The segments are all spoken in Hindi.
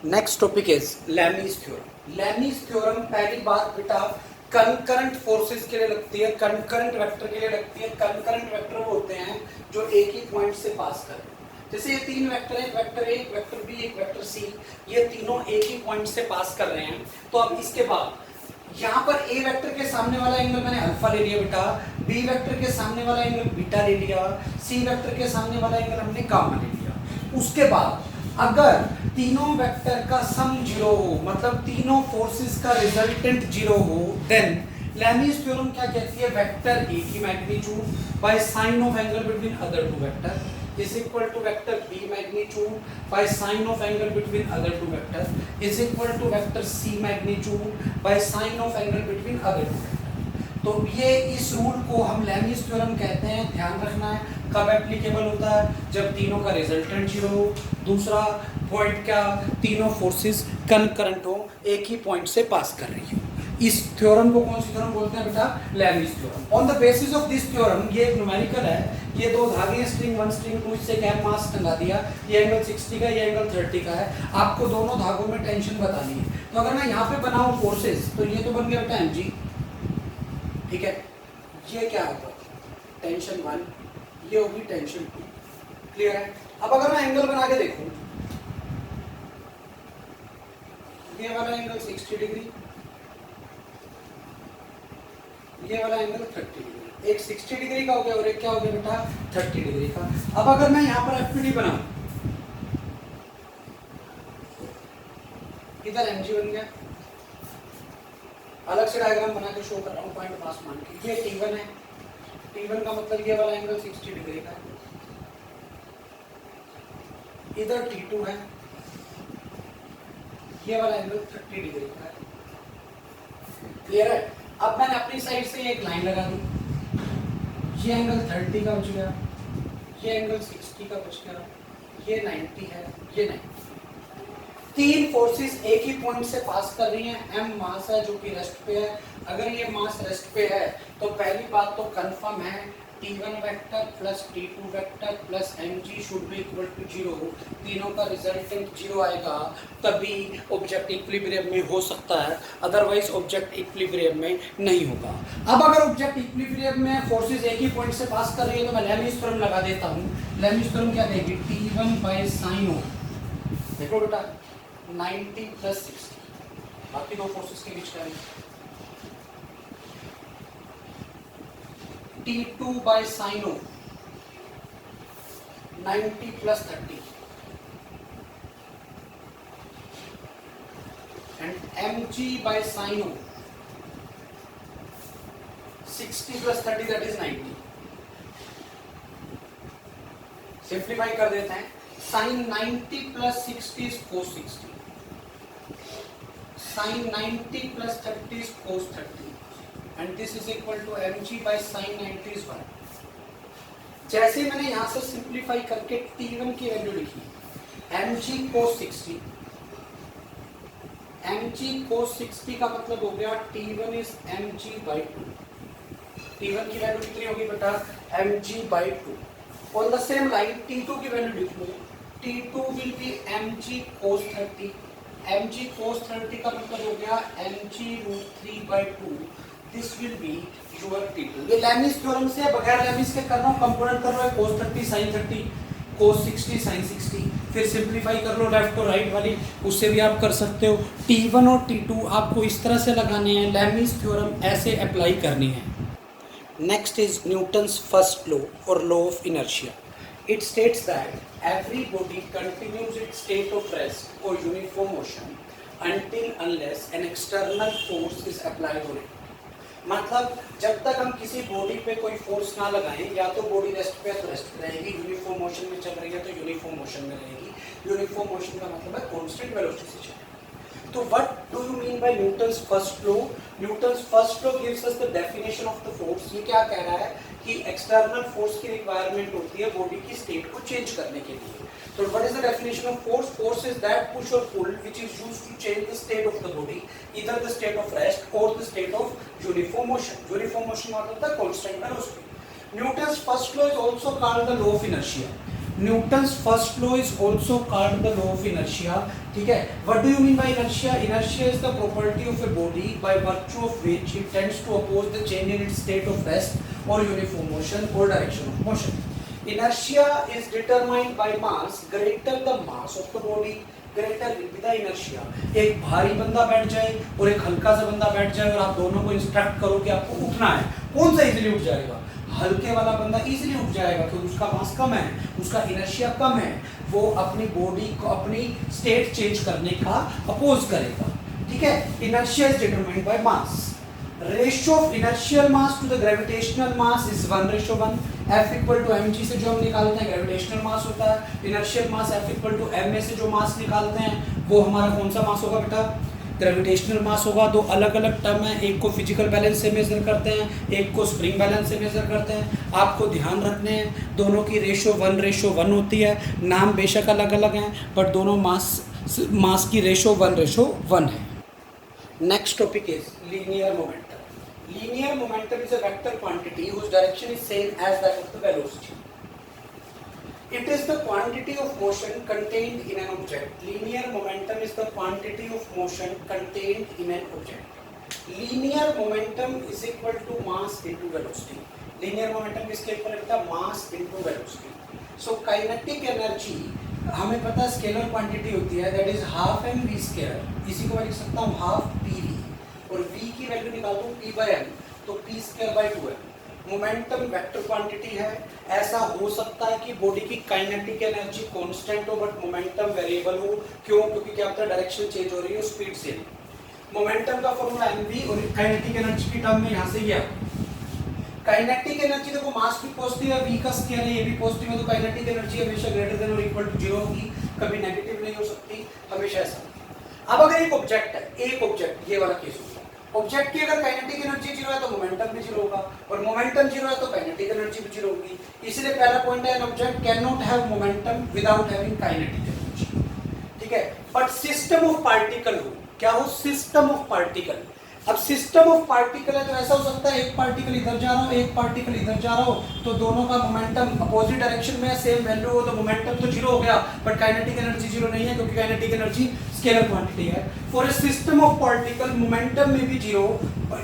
Next topic is Lami's theorem. Lami's theorem पहली बात बेटा कंकरेंट फोर्सेस के लिए लगती है, कंकरेंट वेक्टर के लिए लगती है। कंकरेंट वेक्टर वो होते हैं जो एक ही पॉइंट से पास कर रहे हैं। जैसे ये तीन वेक्टर है, वेक्टर ए, वेक्टर बी, एक वेक्टर सी, ये तीनों एक ही पॉइंट से पास कर रहे हैं। तो अब इसके बाद यहाँ पर ए वेक्टर के सामने वाला एंगल मैंने अल्फा ले लिया बेटा, बी वेक्टर के सामने वाला एंगल बीटा ले लिया, सी वेक्टर के सामने वाला एंगल हमने गामा ले लिया। उसके बाद अगर तीनों वेक्टर का सम जीरो हो, मतलब तीनों फोर्सेस का रिजल्टेंट जीरो हो, देन लैमीज थ्योरम क्या कहती है, वेक्टर ए की magnitude by sine of angle between other two vector is equal to vector B magnitude by sine of angle between other two vector is equal to vector C magnitude by sine of angle between other two vector. तो ये इस रूल को हम लैमीज थ्योरम कहते हैं। ध्यान रखना है कब एप्लीकेबल होता है, जब तीनों का रिजल्टेंट जीरो हो। दूसरा पॉइंट क्या, तीनों फोर्सेस कंकरेंट हो, एक ही पॉइंट से पास कर रही हो। इस थ्योरम को कौन सी थ्योरम बोलते हैं बेटा, Lami's theorem. On the basis of this theorem, ये एक न्यूमेरिकल है, ये दो धागे स्ट्रिंग 1 स्ट्रिंग 2, इससे कैप मास टंगा दिया, ये एंगल 60 का, ये एंगल 30 का है। आपको दोनों धागों में टेंशन बतानी है। तो अगर मैं यहाँ पे बनाऊं फोर्सेस, तो ये तो बन गया बेटा mg, ठीक है। ये क्या होगा, टेंशन 1, ये होगी टेंशन 2, क्लियर है। अब अगर मैं एंगल बना के देखूं, ये वाला एंगल 60 डिग्री, ये वाला एंगल 30 डिग्री, एक 60 डिग्री का हो गया और एक क्या हो गया बेटा 30 डिग्री का। अब अगर मैं यहां पर एफपीडी बनाऊं, इधर mg बन गया, अलग से डायग्राम बना के शो कर रहा हूँ पॉइंट पास मान के। ये T1 है, T1 का मतलब ये वाला एंगल 60 डिग्री का है, इधर T2 है, ये वाला एंगल 30 डिग्री का है, क्लियर है। अब मैंने अपनी साइड से एक लाइन लगा दी, ये एंगल 30 का बच गया, ये एंगल 60 का बच गया, ये 90 है, ये 90। तीन फोर्सेस एक ही पॉइंट से पास कर रही हैं। m मास है जो कि रेस्ट पे है। अगर ये मास रेस्ट पे है तो पहली बात तो कंफर्म है T1 vector plus T2 vector plus mg should be equal to 0। तीनों का रिजल्टेंट 0 आएगा, तभी ऑब्जेक्ट इक्विलिब्रियम में हो सकता है, अदरवाइज ऑब्जेक्ट इक्विलिब्रियम में नहीं होगा। अब अगर ऑब्जेक्ट इक्विलिब्रियम में फोर्सेस एक ही पॉइंट से पास कर रही है तो मैं लैमीज थ्योरम लगा देता हूँ। लैमीज थ्योरम क्या देगी, T1 बाय साइन ऑफ, देखो बेटा 90 प्लस 60, बाकी दो फोर्सेस के बीच का है, T2 by sine of 90 plus 30 and mg by sine of 60 plus 30 that is 90। Simplify कर देते हैं, sine 90 plus 60 is cos 60, sin 90 plus 30 is cos 30 and this is equal to mg by sin 90 is 1। जैसे मैंने यहाँ से सिंप्लीफाई करके T1 की वैल्यू लिखी, mg cos 60, mg cos 60 का मतलब हो गया T1 is mg by 2। T1 की वैल्यू कितनी होगी बेटा, mg by 2। On the same line T2 की वैल्यू लिख लो, T2 will be mg cos 30, mg cos 30 का मतलब हो गया mg root 3 by 2, this will be your T2। ये लैमीज थ्योरम से बगैर लैमीज के कर रहा हूँ, कंपोनेंट कर रहा है cos 30 sin 30 cos 60 sin 60, फिर सिंप्लीफाई कर लो लेफ्ट और राइट वाली, उससे भी आप कर सकते हो। T1 और T2 आपको इस तरह से लगाने हैं, लैमीज थ्योरम ऐसे अप्लाई करनी है। Next is Newton's first law और law of inertia. It states that every body continues its state of rest or uniform motion until unless an external force is applied on it। मतलब जब तक हम किसी बॉडी पे कोई फोर्स ना लगाएं, या तो बॉडी रेस्ट पे है तो रेस्ट पे रहेगी, यूनिफॉर्म मोशन में चल रही है तो यूनिफॉर्म मोशन में रहेगी। यूनिफॉर्म मोशन का मतलब है कांस्टेंट वेलोसिटी से चलेगी। तो what do you mean by Newton's first law? Newton's first law gives us the definition of the force. ये क्या कह रहा है कि एक्सटर्नल फोर्स की रिक्वायरमेंट होती है बॉडी की स्टेट को चेंज करने के लिए। तो what is the definition of force? Force is that push or pull which is used to change the state of the body, either the state of rest or the state of uniform motion. Uniform motion मतलब होता है constant velocity. Newton's first law is also called the law of inertia. Newton's first law is also called the law of inertia. ठीक है, what do you mean by inertia? Inertia is the property of a body by virtue of which it tends to oppose the change in its state of rest और यूनिफॉर्म मोशन और direction of motion. Inertia is determined by mass, greater the mass of the body greater will be the inertia. एक भारी बंदा बैठ जाए और एक हल्का सा बंदा बैठ जाए और आप दोनों को इंस्ट्रक्ट करो कि आपको उठना है, कौन सा इजीली उठ जाएगा? हल्के वाला बंदा इजीली उठ जाएगा क्योंकि उसका मास कम है, उसका इनर्शिया कम है, वो अपनी बॉडी को अपनी स्टेट चेंज करने का अपोज करेगा। ठीक है, inertia is determined by mass. Ratio of inertial mass to the gravitational mass is 1:1। F equal to mg से जो हम निकालते हैं ग्रेविटेशनल मास होता है, inertial mass F equal to ma से जो मास निकालते हैं वो हमारा कौन सा मास होगा बेटा? ग्रेविटेशनल मास होगा। दो अलग अलग टर्म है, एक को फिजिकल बैलेंस से मेजर करते हैं, एक को स्प्रिंग बैलेंस से मेजर करते हैं। आपको ध्यान रखने हैं दोनों की रेशो 1:1 होती है। नाम बेशक अलग अलग हैं बट दोनों मास की रेशो 1:1 है। Next topic is linear momentum. Linear momentum is a vector quantity whose direction is same as that of the velocity. It is the quantity of motion contained in an object. Linear momentum is the quantity of motion contained in an object. Linear momentum is equal to mass into velocity. Linear momentum किसके इक्वल है बेटा? mass into velocity. So kinetic energy हमें पता है स्केलर क्वांटिटी होती है, that is half m v square. इसी को मैं लिख सकता हूँ half pv और v की वैल्यू निकालता हूँ p by m, तो p square by 2m। Momentum vector quantity है। ऐसा हो सकता है कि बॉडी की काइनेटिक एनर्जी कांस्टेंट हो बट मोमेंटम वेरिएबल हो। क्यों? क्योंकि क्या होता है, डायरेक्शन चेंज हो रही है स्पीड से। मोमेंटम का फॉर्मूला mv और काइनेटिक एनर्जी की टर्म में यहाँ से गया। काइनेटिक एनर्जी देखो मास भी पॉजिटिव है, v का स्क्वायर है, ये भी पॉजिटिव है, तो काइनेटिक एनर्जी हमेशा ग्रेटर देन और इक्वल टू 0 होगी, कभी नेगेटिव नहीं हो सकती, हमेशा ऐसा। अब अगर एक ऑब्जेक्ट है, एक ऑब्जेक्ट, ये वाला केस होगा, ऑब्जेक्ट की अगर काइनेटिक एनर्जी 0 है तो मोमेंटम भी 0 होगा और मोमेंटम 0 है तो काइनेटिक एनर्जी भी 0 होगी। इसलिए पहला पॉइंट है, an object can not have momentum without having kinetic energy. ठीक है, बट सिस्टम ऑफ पार्टिकल हो, क्या हो? System of particle. अब सिस्टम ऑफ पार्टिकल है तो ऐसा हो सकता है एक पार्टिकल इधर जा रहा हो, एक पार्टिकल इधर जा रहा हो, तो दोनों का मोमेंटम अपोजिट डायरेक्शन में सेम वैल्यू हो तो मोमेंटम तो 0 हो गया बट काइनेटिक एनर्जी 0 नहीं है क्योंकि काइनेटिक एनर्जी स्केलर क्वांटिटी है। For a system of particle momentum में भी 0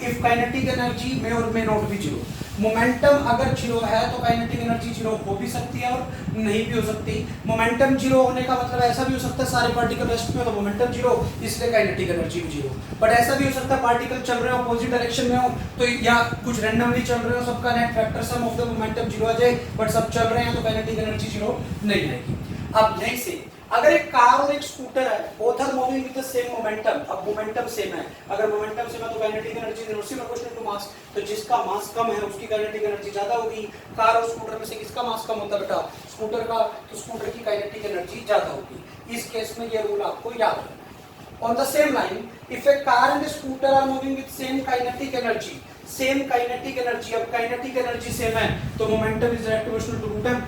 इफ काइनेटिक एनर्जी में और मे नॉट भी 0। मोमेंटम अगर 0 है तो काइनेटिक एनर्जी 0 हो भी सकती है और नहीं भी हो सकती। मोमेंटम 0 होने का मतलब ऐसा भी हो सकता है सारे पार्टिकल रेस्ट में तो मोमेंटम 0 इसलिए काइनेटिक एनर्जी भी 0। बट ऐसा भी हो सकता है पार्टिकल चल रहे हो अपोजिट डायरेक्शन में हो तो या कुछ रैंडमली चल रहे हो, सबका net vector sum of the momentum 0 आ जाए बट सब चल रहे हैं तो काइनेटिक एनर्जी 0 नहीं आएगी। अब यहीं से अगर एक कार और एक स्कूटर है, both are moving with the same momentum, अब मोमेंटम सेम है, अगर मोमेंटम सेम है तो kinetic energy inversely proportional to mass, तो जिसका मास कम है उसकी काइनेटिक एनर्जी ज्यादा होगी। कार और स्कूटर में से किसका मास कम होता है बेटा? स्कूटर का, तो स्कूटर की काइनेटिक एनर्जी ज्यादा होगी। इस केस में ये रूल आपको याद रखना। On the same line if a car and scooter are moving with same kinetic energy, same kinetic energy, अब काइनेटिक एनर्जी सेम है तो momentum is direct proportional to root m,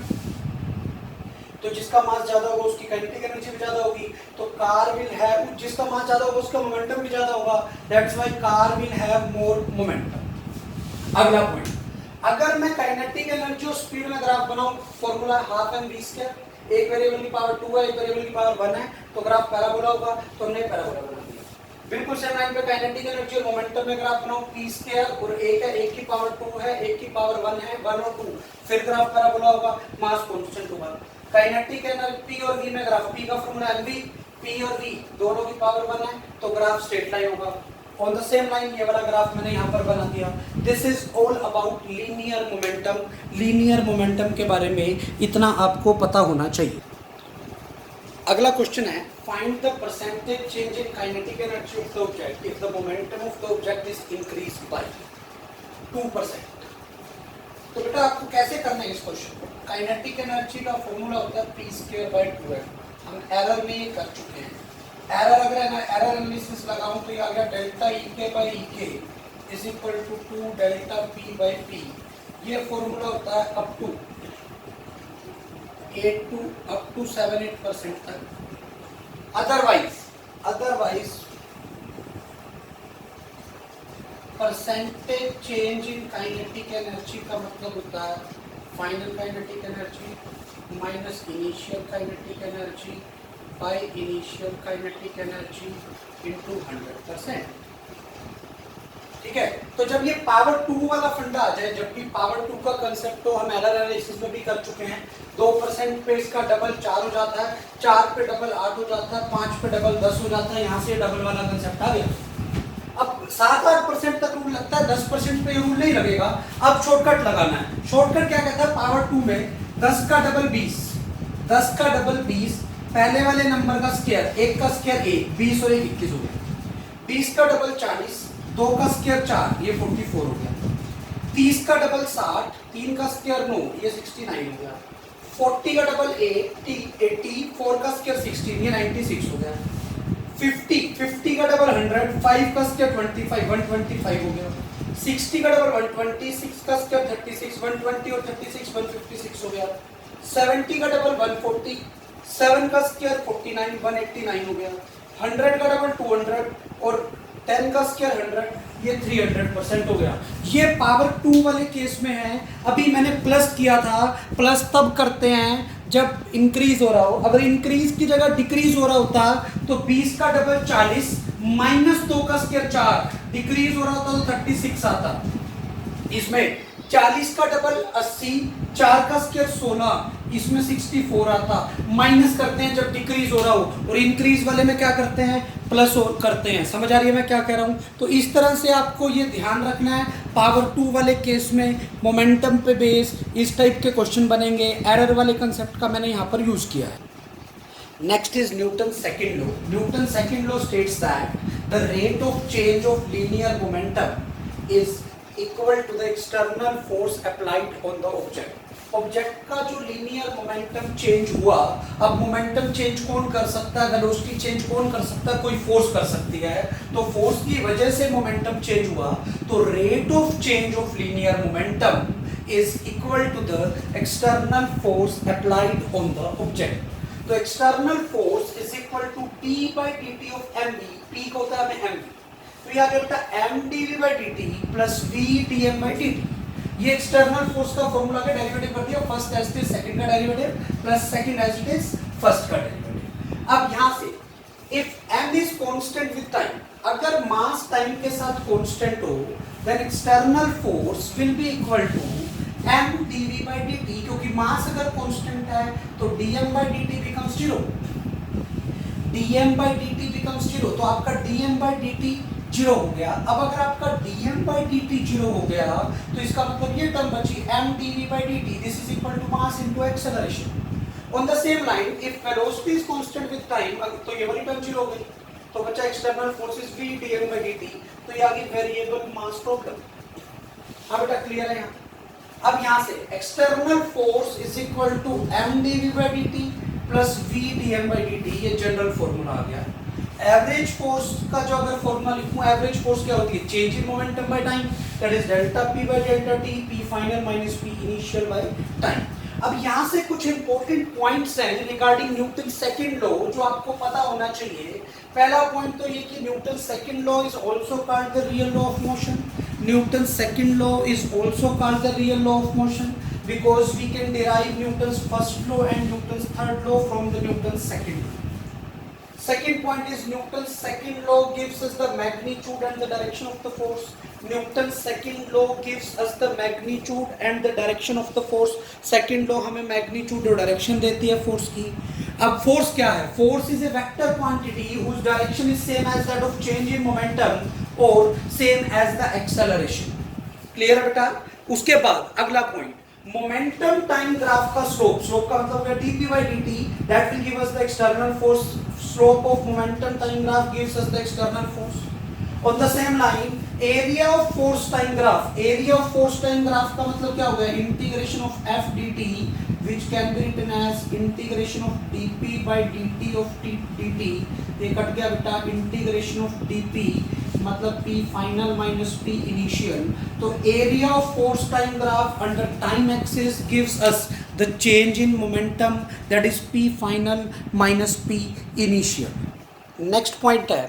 तो जिसका मास ज्यादा होगा उसकी काइनेटिक एनर्जी भी ज्यादा होगी, तो कार विल हैव, जिसका मास ज्यादा होगा उसका मोमेंटम भी ज्यादा होगा, that's why car will have more momentum. अगला पॉइंट, अगर मैं काइनेटिक एनर्जी और स्पीड में ग्राफ बनाऊं, formula half m v square, एक वेरिएबल की पावर 2 है, एक वेरिएबल की पावर 1 है, तो ग्राफ पैराबोला होगा, तो हमने पैराबोला बना दिया। बिल्कुल सेम लाइन पे काइनेटिक एनर्जी और मोमेंटम में ग्राफ बनाऊं, p स्क्वायर और एक है, एक की पावर 2 है, एक की पावर 1 है, 1 और 2, फिर ग्राफ पैराबोला होगा, मास कांस्टेंट होगा। काइनेटिक एनर्जी p और v में ग्राफ, p का फॉर्मूला mv, p और v दोनों की पावर 1 है तो ग्राफ स्ट्रेट लाइन होगा। ऑन द सेम लाइन ये वाला ग्राफ मैंने यहाँ पर बना दिया। This is all about linear momentum. Linear momentum के बारे में इतना आपको पता होना चाहिए। अगला क्वेश्चन है, find the percentage change in kinetic energy of the object if the momentum of the object is increased by 2%। तो बेटा आपको कैसे करना है इस क्वेश्चन को? काइनेटिक एनर्जी का फॉर्मूला होता है p स्क्वायर बाय 2m। हम एरर में ये कर चुके हैं। एरर अगर एरर एनालिसिस लगाऊं तो ये आ गया delta ek by ek is equal to 2 delta p by p। ये फॉर्मूला होता है अप टू 7-8% तक। Otherwise percentage change in kinetic energy का मतलब होता है final kinetic energy minus initial kinetic energy by initial kinetic energy into 100%। ठीक है, तो जब ये पावर 2 वाला फंडा आ जाए, जब भी पावर 2 का कंसेप्ट तो हम एरर एनालिसिस में भी कर चुके हैं। 2% पे इसका डबल 4 हो जाता है, 4 पे डबल 8 हो जाता है, 5 पे डबल 10 हो जाता है, यहाँ से डबल वाला कंसेप्ट आ गया। अब 7-8% तक रूल लगता है, 10% पे रूल नहीं लगेगा। अब शॉर्टकट लगाना है। शॉर्टकट क्या कहता है, पावर 2 में 10 का डबल 20, 10 का डबल 20, पहले वाले नंबर का स्क्वायर, 1 का स्क्वायर 1, 20 और 1 21 हो गया। 20 का डबल 40, 2 का स्क्वायर 4, ये 44 हो गया। 30 का डबल 60, 3 का स्क्वायर 9, ये 69 हो गया। 40 का डबल 80, 4 का स्क्वायर 16, ये 96 हो गया। 50 का डबल 100, 5 का स्क्वायर 25, 125 हो गया। 60 का डबल 120, 6 का स्क्वायर 36, 120 और 36 156 हो गया। 70 का डबल 140, 7 का स्क्वायर 49, 189 हो गया। 100 का डबल 200 और 10 का स्क्वायर 100, ये 300% हो गया। ये पावर 2 वाले केस में है। अभी मैंने प्लस किया था, प्लस तब करते हैं जब इंक्रीज हो रहा हो। अगर इंक्रीज की जगह डिक्रीज हो रहा होता तो 20 का डबल 40 माइनस 2 का स्क्वायर 4, डिक्रीज हो रहा होता तो 36 आता। इसमें 40 का डबल 80, 4 का स्क्वायर 16, इसमें 64 आता। माइनस करते हैं जब डिक्रीज हो रहा हो, और इंक्रीज वाले में क्या करते हैं, प्लस करते हैं। समझ आ रही है मैं क्या कह रहा हूं? तो इस तरह से आपको ये ध्यान रखना है। पावर 2 वाले केस में मोमेंटम पे बेस इस टाइप के क्वेश्चन बनेंगे। एरर वाले कंसेप्ट का मैंने यहाँ पर यूज किया है। Next is Newton second law. Newton second law states that the rate of change of linear momentum is equal to the external force applied on the object. Object का जो लीनियर मोमेंटम चेंज हुआ, अब मोमेंटम चेंज कौन कर सकता है, वेलोसिटी चेंज कौन कर सकता है, कोई फोर्स कर सकती है। तो फोर्स की वजह से मोमेंटम चेंज हुआ, तो rate of change of linear momentum is equal to the external force applied on the object. तो external force is equal to P by dt of mv। P को होता है mv, तो यह होता है m dv by dt plus v dm by dt। ये एक्सटर्नल फोर्स का फॉर्मूला का डेरिवेटिव कर दिया। First as it is second का derivative plus second as it is first का डेरिवेटिव। अब यहां से if m is constant with time, अगर मास टाइम के साथ कांस्टेंट हो, then external force will be equal to m dv by dt, क्योंकि मास अगर कांस्टेंट है तो dm by dt becomes 0, dm by dt becomes 0। तो आपका dm by dt 0 हो गया। अब अगर आपका dm by dt 0 हो गया तो इसका मतलब ये टर्म बची m dv by dt, this is equal to mass into acceleration. On the same line if velocity is constant with time, तो ये वाली टर्म 0 हो गई, तो बचा external force is v dm by dt। तो ये आ गई वेरिएबल मास प्रॉब्लम। अब बेटा क्लियर है यहाँ। अब यहाँ से external force is equal to m dv by dt plus v dm by dt, ये जनरल फॉर्मूला आ गया। एवरेज फोर्स का जो अगर फॉर्मूला लिखूं, एवरेज फोर्स क्या होती है, change in momentum by time, that is delta p by delta t, p final minus p initial by time. अब यहां से कुछ इंपॉर्टेंट पॉइंट्स हैं रिगार्डिंग न्यूटन सेकंड लॉ जो आपको पता होना चाहिए। पहला पॉइंट तो ये कि Newton second law is also called the real law of motion. Newton second law is also called the real law of motion because we can derive Newton's first law and Newton's third law from the Newton's second law. Second point is Newton's second law gives us the magnitude and the direction of the force. Newton's second law gives us the magnitude and the direction of the force. Second law हमें magnitude और direction देती है force की। अब force क्या है? Force is a vector quantity whose direction is same as that of change in momentum or same as the acceleration. Clear है बेटा? उसके बाद अगला point, मोमेंटम टाइम ग्राफ का स्लोप, स्लोप का मतलब है dp by dt, that will give us the external force. Slope of momentum time graph gives us the external force. On the same line, area of force time graph, area of force time graph का मतलब क्या हो गया, integration of f dt, which can be written as integration of dp by dt of dt। ये कट गया बेटा, integration of dp मतलब p final minus p initial। तो area of force time graph under time axis gives us the change in momentum, that is p final minus p initial। Next point है,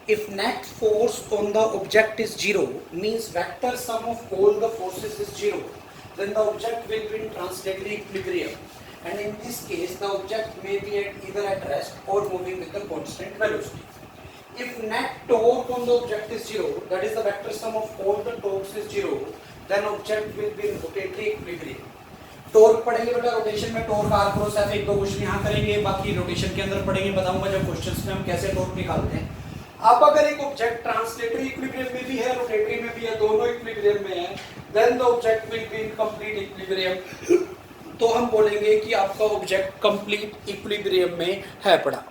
if net force on the object is 0 means vector sum of all the forces is 0, then the object will be in translational equilibrium। and in this case the object may be either at rest or moving with a constant velocity. If net torque on the object is 0, that is the vector sum of all the torques is 0, then object will be in rotatory equilibrium. Torque पढ़ेंगे बेटा रोटेशन में, टॉर्क r क्रॉस f, एक दो क्वेश्चन यहाँ करेंगे, बाकी रोटेशन के अंदर पढ़ेंगे, बताऊंगा जब क्वेश्चंस में हम कैसे टॉर्क निकालते हैं। अब अगर एक ऑब्जेक्ट ट्रांसलेटरी इक्विलिब्रियम में भी है, रोटेटरी में भी है, दोनों इक्विलिब्रियम में है, then the object will be in complete equilibrium. तो हम बोलेंगे कि आपका ऑब्जेक्ट कंप्लीट इक्विलिब्रियम में है पड़ा।